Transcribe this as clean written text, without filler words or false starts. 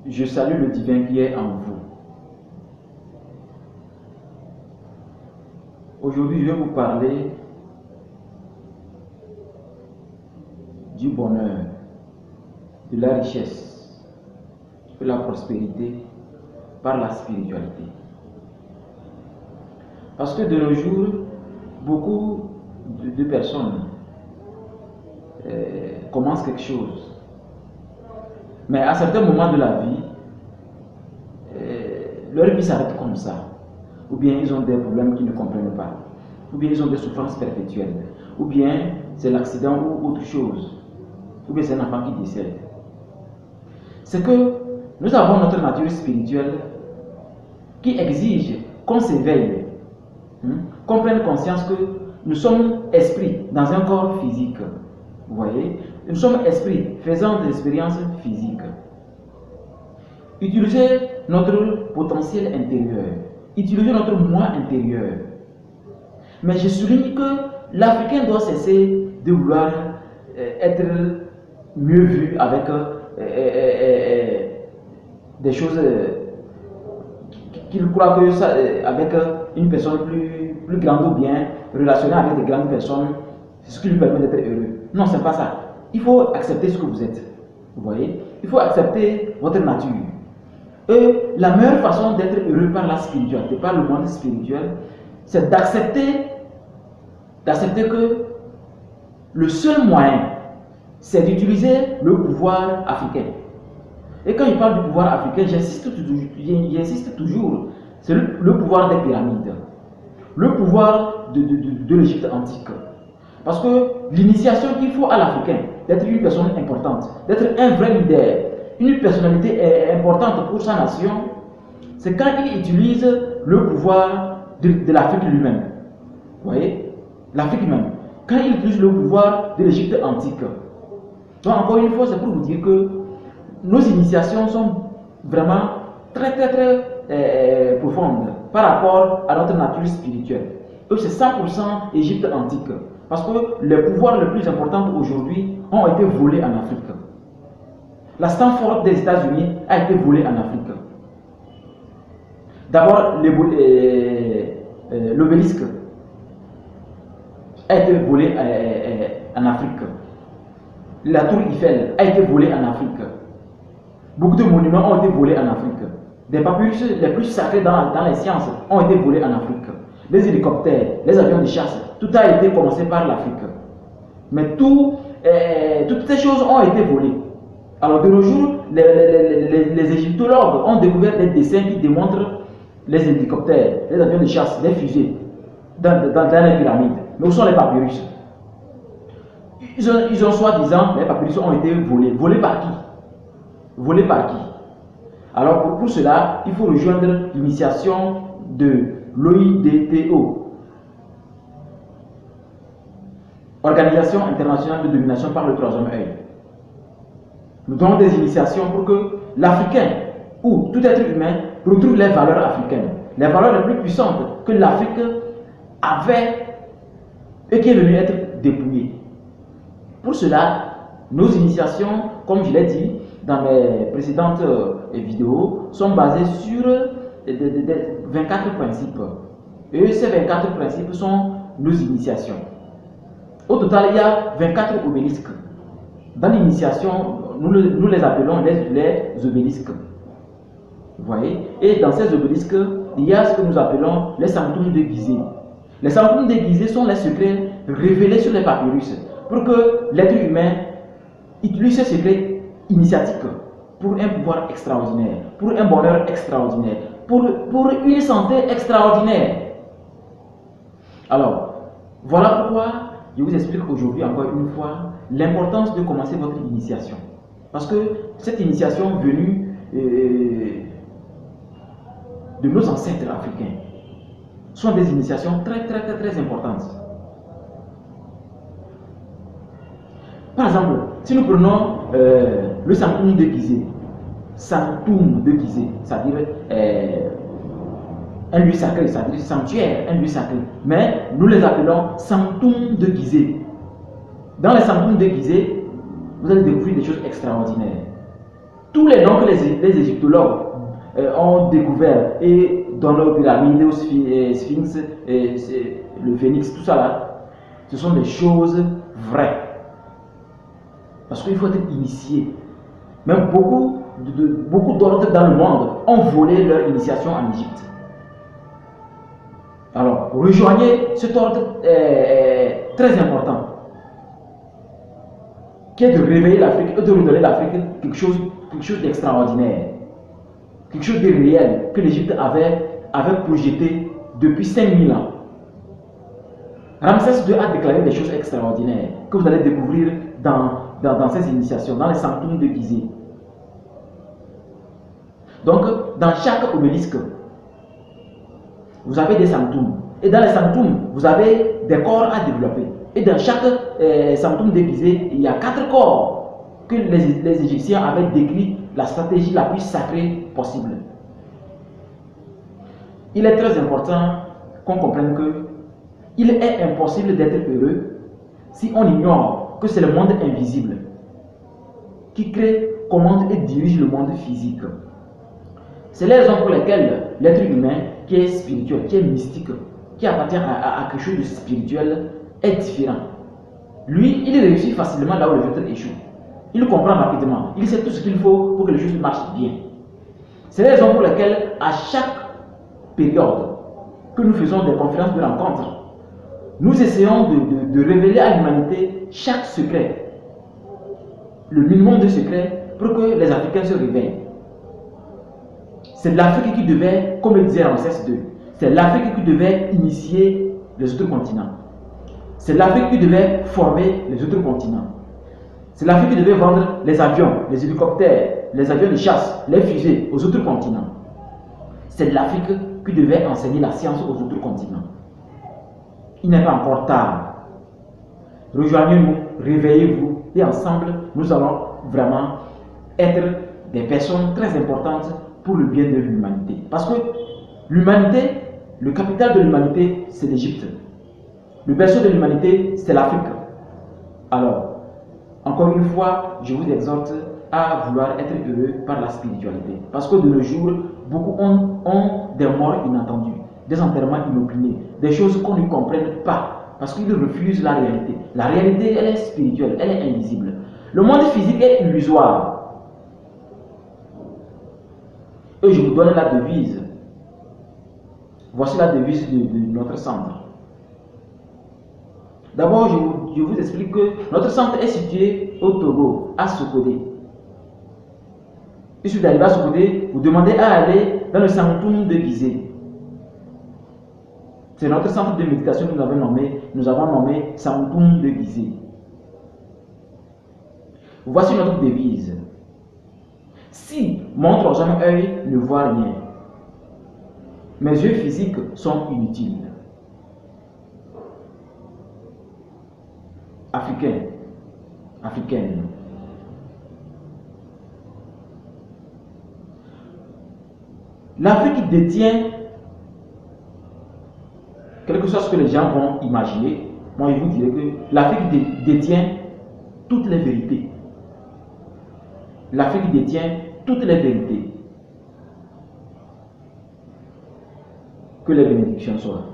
je salue le divin qui est en vous. Aujourd'hui, je vais vous parler du bonheur, de la richesse, de la prospérité par la spiritualité. Parce que de nos jours, beaucoup de personnes commencent quelque chose. Mais à certains moments de la vie, leur vie s'arrête comme ça. Ou bien ils ont des problèmes qu'ils ne comprennent pas. Ou bien ils ont des souffrances perpétuelles. Ou bien c'est l'accident ou autre chose. Ou bien c'est un enfant qui décède. C'est que nous avons notre nature spirituelle qui exige qu'on s'éveille, qu'on prenne conscience que nous sommes esprits dans un corps physique. Vous voyez? Nous sommes esprits faisant des expériences physiques. Utiliser notre potentiel intérieur, utiliser notre moi intérieur. Mais je souligne que l'Africain doit cesser de vouloir être mieux vu avec des choses qu'il croit que ça, avec une personne plus grande ou bien relationner avec des grandes personnes, c'est ce qui lui permet d'être heureux. Non, c'est pas ça. Il faut accepter ce que vous êtes. Vous voyez? Il faut accepter votre nature. Et la meilleure façon d'être heureux par la spiritualité, par le monde spirituel, c'est d'accepter que le seul moyen, c'est d'utiliser le pouvoir africain. Et quand il parle du pouvoir africain, j'insiste toujours, c'est le pouvoir des pyramides, le pouvoir de l'Égypte antique. Parce que l'initiation qu'il faut à l'Africain, d'être une personne importante, d'être un vrai leader, une personnalité importante pour sa nation, c'est quand il utilise le pouvoir de l'Afrique lui-même. Vous voyez? L'Afrique même. Quand il utilise le pouvoir de l'Égypte antique. Donc encore une fois, c'est pour vous dire que nos initiations sont vraiment très profondes par rapport à notre nature spirituelle. Eux, c'est 100% Égypte antique. Parce que les pouvoirs les plus importants aujourd'hui ont été volés en Afrique. La Stanford des États-Unis a été volée en Afrique. D'abord, l'obélisque a été volé en Afrique. La tour Eiffel a été volée en Afrique. Beaucoup de monuments ont été volés en Afrique. Des papyrus les plus sacrés dans les sciences ont été volés en Afrique. Les hélicoptères, les avions de chasse, tout a été commencé par l'Afrique. Mais toutes ces choses ont été volées. Alors de nos jours, les égyptologues ont découvert des dessins qui démontrent les hélicoptères, les avions de chasse, les fusées dans les pyramides. Mais où sont les papyrus? Ils ont soi-disant, les papyrus ont été volés. Volés par qui? Volés par qui? Alors pour cela, il faut rejoindre l'initiation de l'OIDTO, Organisation internationale de domination par le troisième œil. Nous donnons des initiations pour que l'Africain ou tout être humain retrouve les valeurs africaines, les valeurs les plus puissantes que l'Afrique avait et qui est venue être dépouillée. Pour cela, nos initiations, comme je l'ai dit dans mes précédentes vidéos, sont basées sur 24 principes. Et ces 24 principes sont nos initiations. Au total, il y a 24 obélisques. Dans l'initiation, nous les appelons les obélisques. Vous voyez? Et dans ces obélisques, il y a ce que nous appelons les sanctums de Gizeh. Les sanctums de Gizeh sont les secrets révélés sur les papyrus pour que l'être humain utilise ces secrets initiatiques pour un pouvoir extraordinaire, pour un bonheur extraordinaire, pour une santé extraordinaire. Alors, voilà pourquoi je vous explique aujourd'hui encore une fois l'importance de commencer votre initiation. Parce que cette initiation venue de nos ancêtres africains sont des initiations très importantes. Par exemple, si nous prenons le sanctum de Gizeh, c'est-à-dire un lieu sacré, c'est-à-dire sanctuaire, un lieu sacré, mais nous les appelons sanctum de Gizeh. Dans les sanctums de Gizeh, vous allez découvrir des choses extraordinaires. tous les noms que les égyptologues ont découvert et dans leurs pyramides, au sphinx, le phénix, tout ça là, ce sont des choses vraies. Parce qu'il faut être initié. Même beaucoup d'ordres dans le monde ont volé leur initiation en Égypte. Alors, rejoignez cet ordre très important, qui est de réveiller l'Afrique et de redonner à l'Afrique quelque chose d'extraordinaire, quelque chose de réel que l'Égypte avait projeté depuis 5000 ans. Ramsès II a déclaré des choses extraordinaires que vous allez découvrir dans ces initiations, dans les sanctums de Gizeh. Donc, dans chaque obélisque, vous avez des sanctums. Et dans les sanctums, vous avez des corps à développer. Et dans chaque sanctum de Gizeh, il y a 4 corps que les Égyptiens avaient décrit la stratégie la plus sacrée possible. Il est très important qu'on comprenne que il est impossible d'être heureux si on ignore que c'est le monde invisible qui crée, commande et dirige le monde physique. C'est les raisons pour lesquelles l'être humain qui est spirituel, qui est mystique, qui appartient à quelque chose de spirituel est différent. Lui, il réussit facilement là où les autres échouent. Il comprend rapidement, il sait tout ce qu'il faut pour que les choses marchent bien. C'est les raisons pour lesquelles à chaque période que nous faisons des conférences de rencontres, nous essayons de révéler à l'humanité chaque secret, le minimum de secrets pour que les Africains se réveillent. C'est l'Afrique qui devait, comme le disait Ramsès II, c'est l'Afrique qui devait initier les autres continents. C'est l'Afrique qui devait former les autres continents. C'est l'Afrique qui devait vendre les avions, les hélicoptères, les avions de chasse, les fusées aux autres continents. C'est l'Afrique qui devait enseigner la science aux autres continents. Il n'est pas encore tard. Rejoignez-nous, réveillez-vous et ensemble, nous allons vraiment être des personnes très importantes pour le bien de l'humanité. Parce que l'humanité, le capital de l'humanité, c'est l'Égypte. Le berceau de l'humanité, c'est l'Afrique. Alors, encore une fois, je vous exhorte à vouloir être heureux par la spiritualité. Parce que de nos jours, beaucoup ont des morts inattendues, des enterrements inopinés, des choses qu'on ne comprenne pas, parce qu'ils refusent la réalité. La réalité, elle est spirituelle, elle est invisible. Le monde physique est illusoire. Et je vous donne la devise. Voici la devise de notre centre. D'abord, je vous explique que notre centre est situé au Togo, à Sokodé. Il suffit d'arriver à Sokodé, vous demandez à aller dans le sanctum de Gizeh. C'est notre centre de méditation que nous avons nommé Sanctum de Gizeh. Voici notre devise. Si mon troisième œil ne voit rien, mes yeux physiques sont inutiles. Africaine. L'Afrique détient, quel que soit ce que les gens vont imaginer, moi je vous dirais que l'Afrique détient toutes les vérités. L'Afrique détient toutes les vérités. Que les bénédictions soient.